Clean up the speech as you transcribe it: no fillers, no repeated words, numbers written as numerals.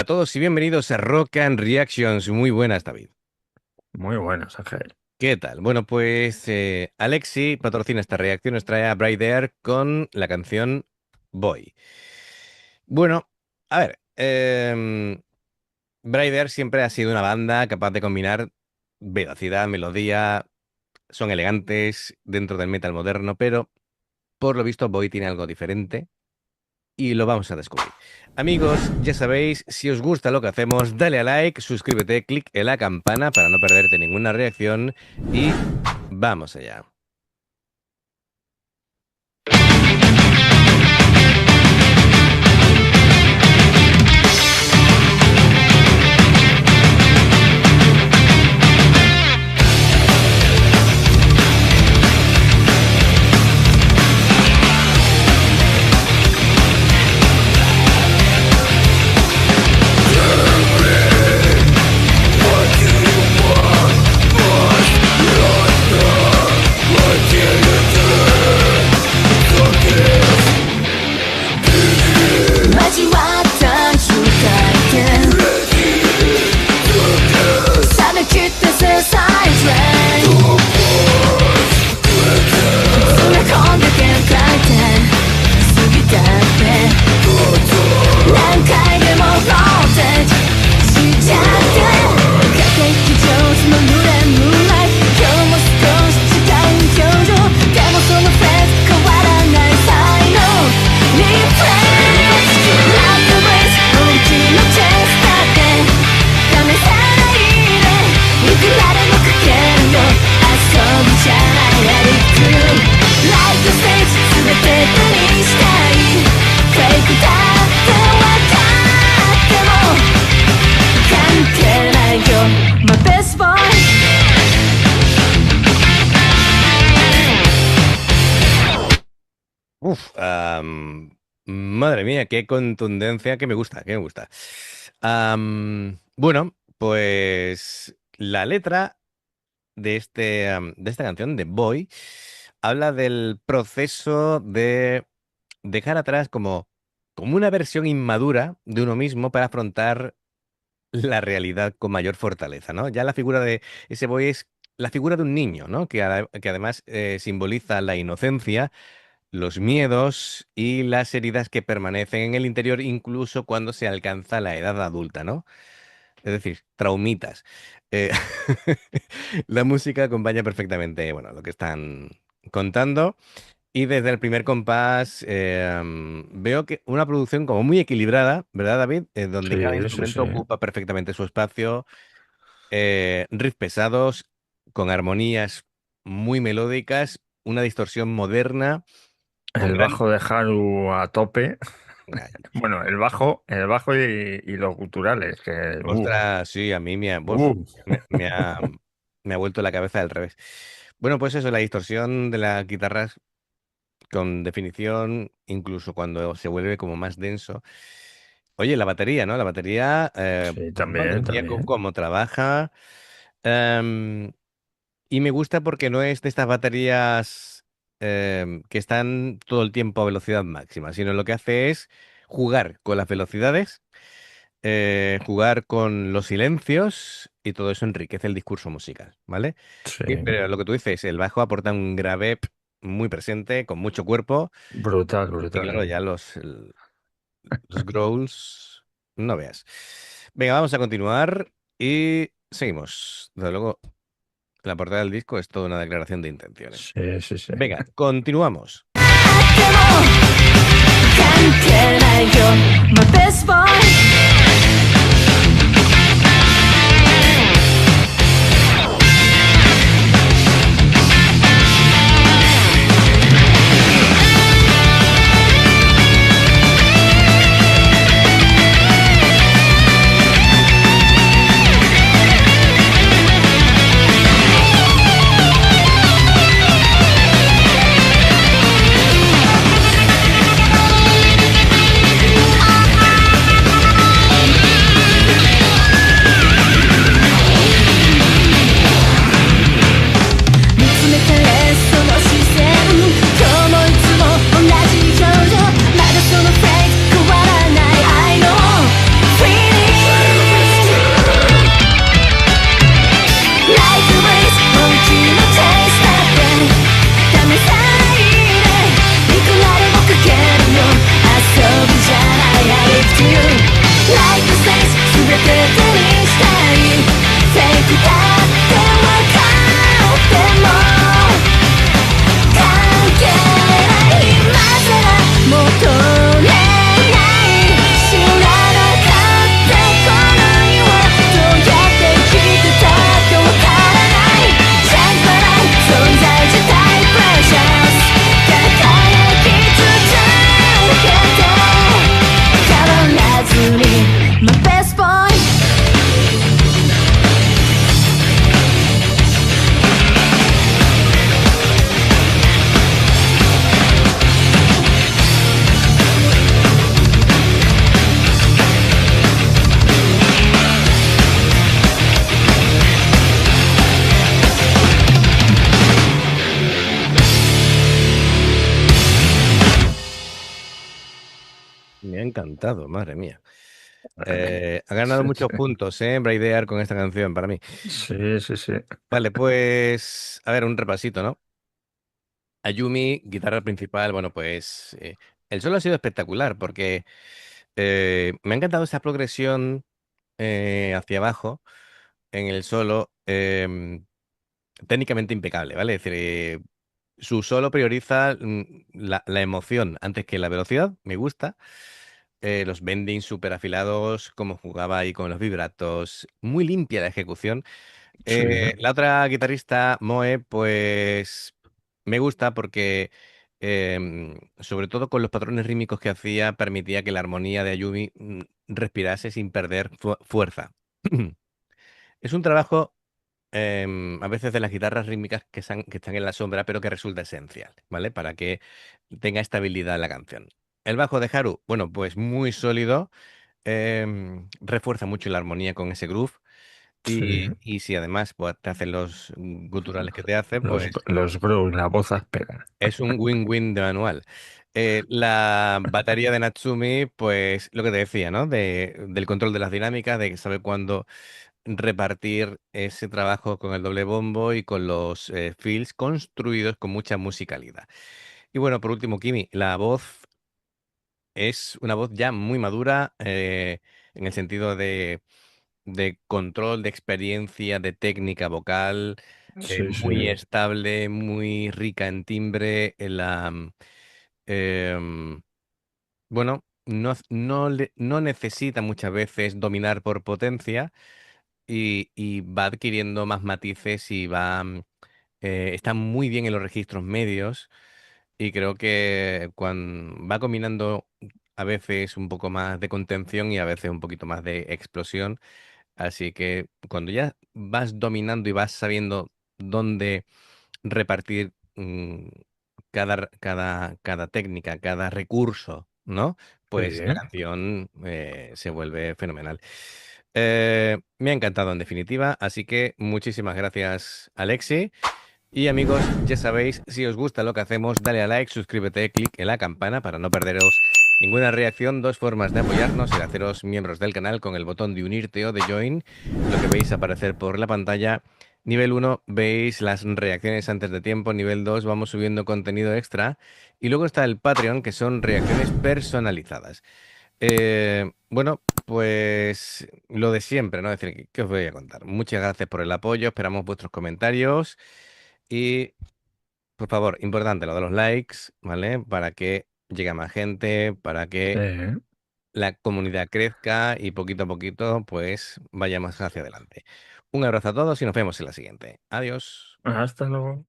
a todos y bienvenidos a Rock and Reactions. Muy buenas, David. Muy buenos, Ángel. ¿Qué tal? Bueno, pues Alexi patrocina esta reacción, nos trae a Bright Air con la canción Boy. Bueno, a ver, Bright Air siempre ha sido una banda capaz de combinar velocidad, melodía, son elegantes dentro del metal moderno, pero por lo visto Boy tiene algo diferente y lo vamos a descubrir. Amigos, ya sabéis, si os gusta lo que hacemos, dale a like, suscríbete, clic en la campana para no perderte ninguna reacción y vamos allá. Madre mía, qué contundencia, que me gusta, que me gusta. Bueno, pues la letra de esta canción, de Boy, habla del proceso de dejar atrás como una versión inmadura de uno mismo para afrontar la realidad con mayor fortaleza, ¿no? Ya la figura de ese Boy es la figura de un niño, ¿no? Que además simboliza la inocencia, los miedos y las heridas que permanecen en el interior incluso cuando se alcanza la edad adulta, ¿no? Es decir, traumitas. Eh, la música acompaña perfectamente, bueno, lo que están contando. Y desde el primer compás veo que una producción como muy equilibrada, ¿verdad, David? Donde cada Sí, sí, sí. instrumento ocupa perfectamente su espacio, riffs pesados, con armonías muy melódicas, una distorsión moderna, con El gran... bajo de Haru a tope. Ay, Bueno, el bajo y los guturales, que ostras, sí, a mí uh. me ha, me ha vuelto la cabeza al revés. Bueno, pues eso, la distorsión de las guitarras con definición, incluso cuando se vuelve como más denso. Oye, la batería, ¿no? La batería, Sí, madre también, mía, también. cómo trabaja. Em, y me gusta porque no es de estas baterías que están todo el tiempo a velocidad máxima, sino lo que hace es jugar con las velocidades, jugar con los silencios y todo eso enriquece el discurso musical, ¿vale? Sí, Pero lo que tú dices, el bajo aporta un grave muy presente, con mucho cuerpo, brutal, y claro, brutal. ya los growls, no veas. Venga, vamos a continuar y seguimos. Desde luego, la portada del disco es toda una declaración de intenciones. Sí, sí, sí. Venga, continuamos. My best boy. Me ha encantado, madre mía. Eh, Ha ganado Sí, muchos sí, puntos, Braidear con esta canción para mí. sí, sí, sí. Vale, pues, a ver, un repasito, ¿no? Ayumi, guitarra principal, bueno, pues el solo ha sido espectacular porque me ha encantado esa progresión hacia abajo en el solo, técnicamente impecable, ¿vale? Es decir, su solo prioriza la emoción antes que la velocidad, me gusta. Los bendings súper afilados, como jugaba ahí con los vibratos, muy limpia la ejecución. Sí, La otra guitarrista, Moe, pues me gusta porque, sobre todo con los patrones rítmicos que hacía, permitía que la armonía de Ayumi respirase sin perder fuerza. Es un trabajo, a veces de las guitarras rítmicas que están en la sombra, pero que resulta esencial, ¿vale? Para que tenga estabilidad la canción. El bajo de Haru, bueno, pues muy sólido, refuerza mucho la armonía con ese groove. sí. Y si además pues, te hacen los guturales que te hacen, pues Los growls, la voz áspera. es un win-win de manual. La batería de Natsumi, pues lo que te decía, ¿no? Del control de las dinámicas, de que sabe cuándo repartir ese trabajo con el doble bombo y con los fills construidos con mucha musicalidad. Y bueno, por último, Kimi, la voz es una voz ya muy madura en el sentido de control, de experiencia, de técnica vocal, Sí, sí, muy estable, muy rica en timbre. Em, bueno, no necesita muchas veces dominar por potencia y va adquiriendo más matices y está muy bien en los registros medios. Y creo que cuando va combinando a veces un poco más de contención y a veces un poquito más de explosión. Así que cuando ya vas dominando y vas sabiendo dónde repartir cada técnica, cada recurso, ¿no? Pues la sí. canción se vuelve fenomenal. Me ha encantado en definitiva, así que muchísimas gracias, Alexi. Y amigos, ya sabéis, si os gusta lo que hacemos, dale a like, suscríbete, clic en la campana para no perderos ninguna reacción. Dos formas de apoyarnos: el haceros miembros del canal con el botón de unirte o de join, lo que veis aparecer por la pantalla. Nivel uno veis las reacciones antes de tiempo. Nivel 2 vamos subiendo contenido extra. Y luego está el Patreon, que son reacciones personalizadas. Bueno, pues lo de siempre, ¿no? Es decir, ¿qué os voy a contar? Muchas gracias por el apoyo, esperamos vuestros comentarios. Y por favor, importante lo de los likes, ¿vale? Para que llegue a más gente, para que Sí. la comunidad crezca y poquito a poquito, pues vayamos hacia adelante. Un abrazo a todos y nos vemos en la siguiente. Adiós. Hasta luego.